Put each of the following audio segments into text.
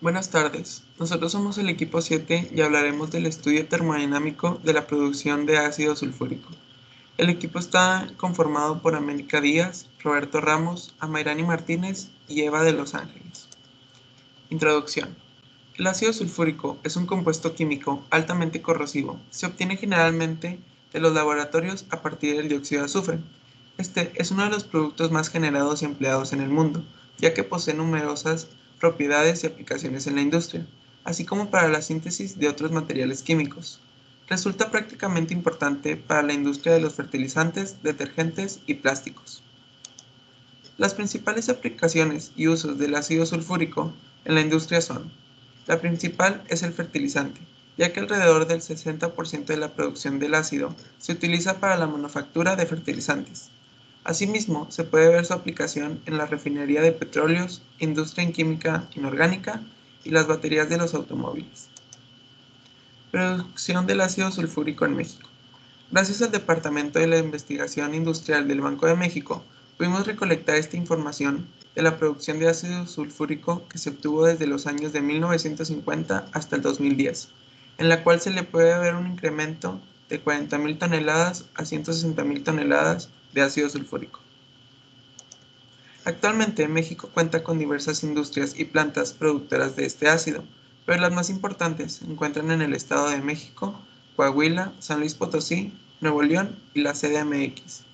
Buenas tardes, nosotros somos el equipo 7 y hablaremos del estudio termodinámico de la producción de ácido sulfúrico. El equipo está conformado por América Díaz, Roberto Ramos, Amairani Martínez y Eva de Los Ángeles. Introducción. El ácido sulfúrico es un compuesto químico altamente corrosivo. Se obtiene generalmente de los laboratorios a partir del dióxido de azufre. Este es uno de los productos más generados y empleados en el mundo, ya que posee numerosas propiedades y aplicaciones en la industria, así como para la síntesis de otros materiales químicos. Resulta prácticamente importante para la industria de los fertilizantes, detergentes y plásticos. Las principales aplicaciones y usos del ácido sulfúrico en la industria son: la principal es el fertilizante, ya que alrededor del 60% de la producción del ácido se utiliza para la manufactura de fertilizantes. Asimismo, se puede ver su aplicación en la refinería de petróleos, industria en química inorgánica y las baterías de los automóviles. Producción del ácido sulfúrico en México. Gracias al Departamento de la Investigación Industrial del Banco de México, pudimos recolectar esta información de la producción de ácido sulfúrico que se obtuvo desde los años de 1950 hasta el 2010, en la cual se le puede ver un incremento de 40.000 toneladas a 160.000 toneladas de ácido sulfúrico. Actualmente México cuenta con diversas industrias y plantas productoras de este ácido, pero las más importantes se encuentran en el Estado de México, Coahuila, San Luis Potosí, Nuevo León y la CDMX.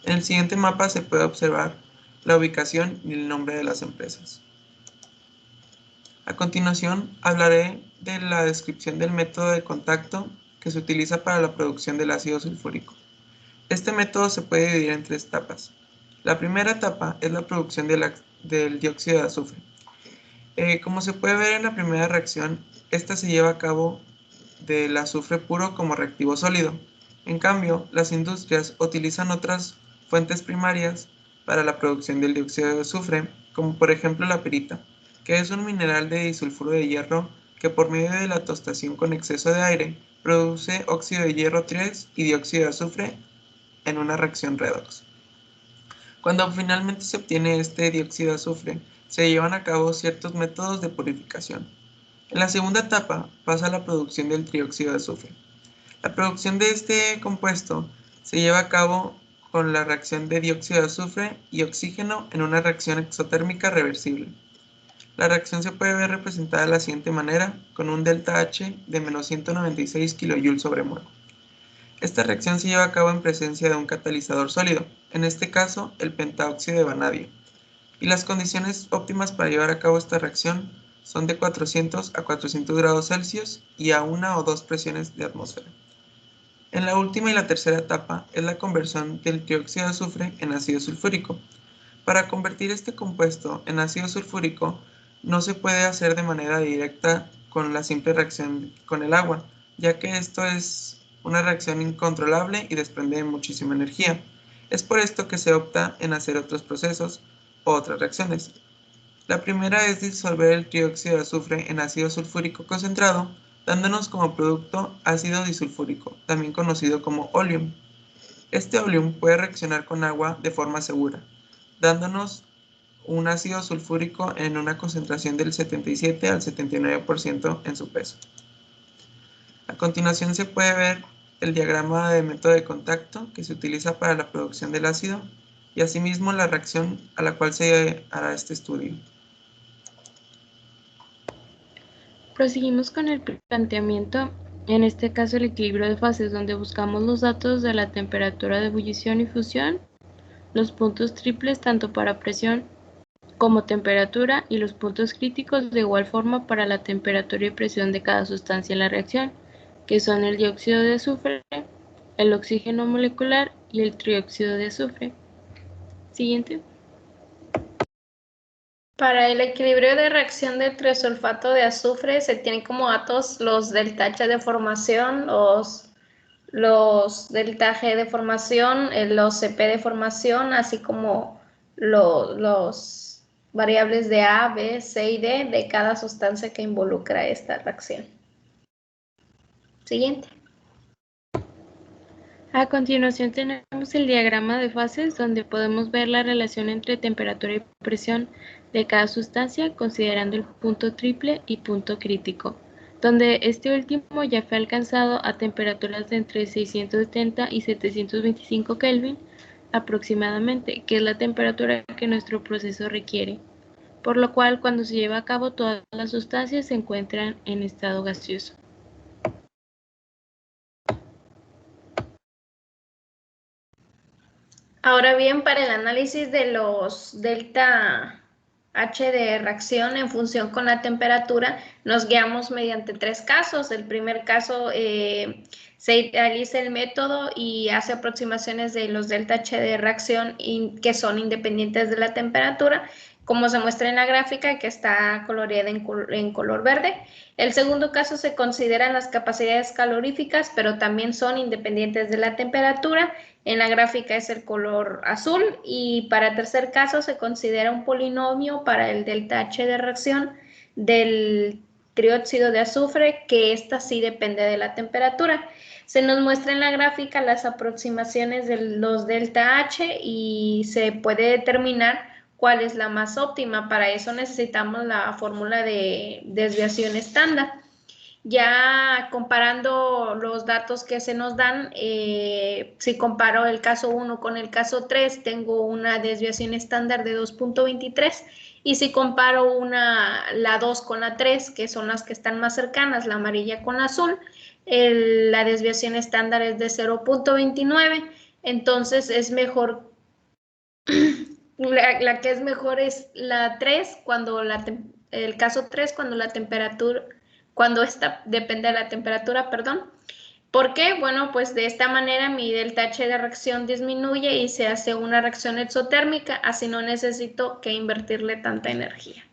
En el siguiente mapa se puede observar la ubicación y el nombre de las empresas. A continuación hablaré de la descripción del método de contacto que se utiliza para la producción del ácido sulfúrico. Este método se puede dividir en tres etapas. La primera etapa es la producción del dióxido de azufre. Como se puede ver en la primera reacción, esta se lleva a cabo del azufre puro como reactivo sólido. En cambio, las industrias utilizan otras fuentes primarias para la producción del dióxido de azufre, como por ejemplo la pirita, que es un mineral de disulfuro de hierro que por medio de la tostación con exceso de aire produce óxido de hierro 3 y dióxido de azufre en una reacción redox. Cuando finalmente se obtiene este dióxido de azufre, se llevan a cabo ciertos métodos de purificación. En la segunda etapa pasa la producción del trióxido de azufre. La producción de este compuesto se lleva a cabo con la reacción de dióxido de azufre y oxígeno en una reacción exotérmica reversible. La reacción se puede ver representada de la siguiente manera, con un delta H de menos 196 kJ sobre mol. Esta reacción se lleva a cabo en presencia de un catalizador sólido, en este caso el pentaóxido de vanadio, y las condiciones óptimas para llevar a cabo esta reacción son de 400 a 400 grados Celsius y a una o dos presiones de atmósfera. En la última y la tercera etapa es la conversión del trióxido de azufre en ácido sulfúrico. Para convertir este compuesto en ácido sulfúrico no se puede hacer de manera directa con la simple reacción con el agua, ya que esto es una reacción incontrolable y desprende muchísima energía. Es por esto que se opta en hacer otros procesos o otras reacciones. La primera es disolver el trióxido de azufre en ácido sulfúrico concentrado, dándonos como producto ácido disulfúrico, también conocido como oleum. Este oleum puede reaccionar con agua de forma segura, dándonos un ácido sulfúrico en una concentración del 77 al 79% en su peso. A continuación se puede ver el diagrama de método de contacto que se utiliza para la producción del ácido y asimismo la reacción a la cual se hará este estudio. Proseguimos con el planteamiento, en este caso el equilibrio de fases, donde buscamos los datos de la temperatura de ebullición y fusión, los puntos triples tanto para presión como temperatura y los puntos críticos de igual forma para la temperatura y presión de cada sustancia en la reacción, que son el dióxido de azufre, el oxígeno molecular y el trióxido de azufre. Siguiente. Para el equilibrio de reacción del triosulfato de azufre se tienen como datos los delta H de formación, los delta G de formación, los CP de formación, así como los variables de A, B, C y D de cada sustancia que involucra esta reacción. Siguiente. A continuación tenemos el diagrama de fases donde podemos ver la relación entre temperatura y presión de cada sustancia, considerando el punto triple y punto crítico, donde este último ya fue alcanzado a temperaturas de entre 670 y 725 Kelvin aproximadamente, que es la temperatura que nuestro proceso requiere, por lo cual cuando se lleva a cabo todas las sustancias se encuentran en estado gaseoso. Ahora bien, para el análisis de los delta H de reacción en función con la temperatura, nos guiamos mediante tres casos. El primer caso se realiza el método y hace aproximaciones de los delta H de reacción que son independientes de la temperatura, como se muestra en la gráfica que está coloreada en color verde. El segundo caso se consideran las capacidades caloríficas, pero también son independientes de la temperatura. En la gráfica es el color azul. Y para el tercer caso se considera un polinomio para el delta H de reacción del trióxido de azufre, que esta sí depende de la temperatura. Se nos muestra en la gráfica las aproximaciones de los delta H y se puede determinar cuál es la más óptima. Para eso necesitamos la fórmula de desviación estándar. Ya comparando los datos que se nos dan, si comparo el caso 1 con el caso 3, tengo una desviación estándar de 2.23, y si comparo la 2 con la 3, que son las que están más cercanas, la amarilla con la azul, la desviación estándar es de 0.29, entonces es mejor, la que es mejor es la 3, el caso 3, cuando esta depende de la temperatura, perdón. ¿Por qué? Bueno, pues de esta manera mi delta H de reacción disminuye y se hace una reacción exotérmica, así no necesito que invertirle tanta energía.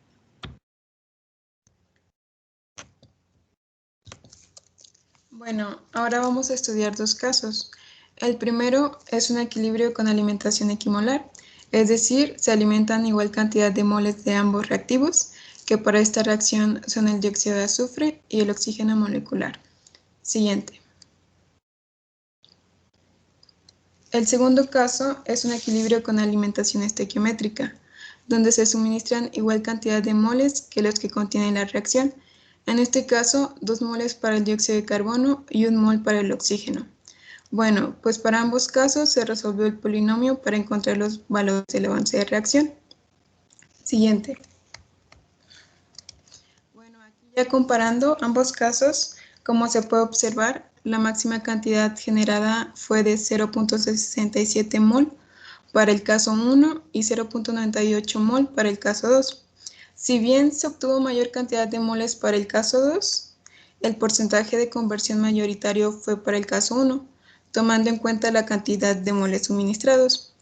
Bueno, ahora vamos a estudiar dos casos. El primero es un equilibrio con alimentación equimolar, es decir, se alimentan igual cantidad de moles de ambos reactivos, que para esta reacción son el dióxido de azufre y el oxígeno molecular. Siguiente. El segundo caso es un equilibrio con alimentación estequiométrica, donde se suministran igual cantidad de moles que los que contiene la reacción. En este caso, 2 moles para el dióxido de carbono y 1 mol para el oxígeno. Bueno, pues para ambos casos se resolvió el polinomio para encontrar los valores del avance de reacción. Siguiente. Bueno, aquí ya comparando ambos casos, como se puede observar, la máxima cantidad generada fue de 0.67 mol para el caso 1 y 0.98 mol para el caso 2. Si bien se obtuvo mayor cantidad de moles para el caso 2, el porcentaje de conversión mayoritario fue para el caso 1, tomando en cuenta la cantidad de moles suministrados.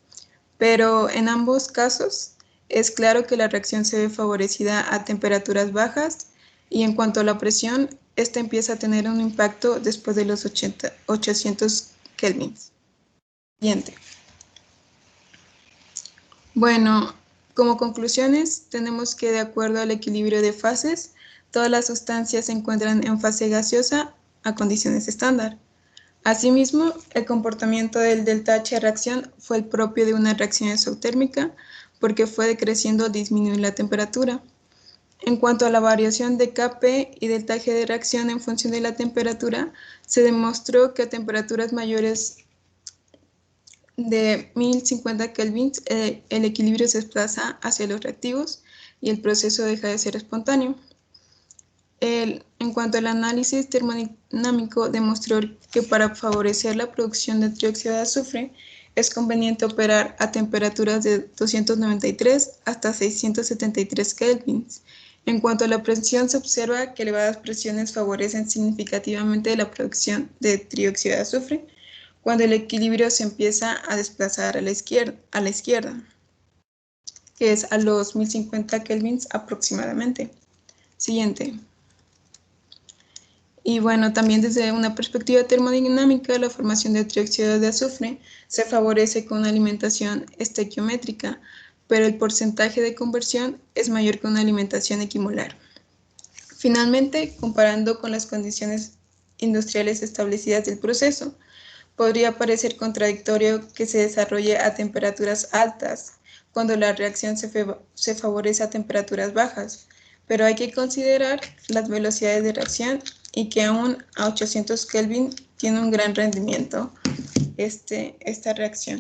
Pero en ambos casos es claro que la reacción se ve favorecida a temperaturas bajas, y en cuanto a la presión, esta empieza a tener un impacto después de los 800 kelvins. Siguiente. Bueno, como conclusiones, tenemos que de acuerdo al equilibrio de fases, todas las sustancias se encuentran en fase gaseosa a condiciones estándar. Asimismo, el comportamiento del delta H de reacción fue el propio de una reacción exotérmica, porque fue decreciendo al disminuir la temperatura. En cuanto a la variación de Kp y delta G de reacción en función de la temperatura, se demostró que a temperaturas mayores de 1050 kelvins el equilibrio se desplaza hacia los reactivos y el proceso deja de ser espontáneo. En cuanto al análisis termodinámico, demostró que para favorecer la producción de trióxido de azufre es conveniente operar a temperaturas de 293 hasta 673 kelvins. En cuanto a la presión, se observa que elevadas presiones favorecen significativamente la producción de trióxido de azufre cuando el equilibrio se empieza a desplazar a la izquierda, que es a los 1050 kelvins aproximadamente. Siguiente. Y bueno, también desde una perspectiva termodinámica, la formación de trióxido de azufre se favorece con una alimentación estequiométrica, pero el porcentaje de conversión es mayor que una alimentación equimolar. Finalmente, comparando con las condiciones industriales establecidas del proceso, podría parecer contradictorio que se desarrolle a temperaturas altas, cuando la reacción se favorece a temperaturas bajas, pero hay que considerar las velocidades de reacción y que aún a 800 Kelvin tiene un gran rendimiento esta reacción.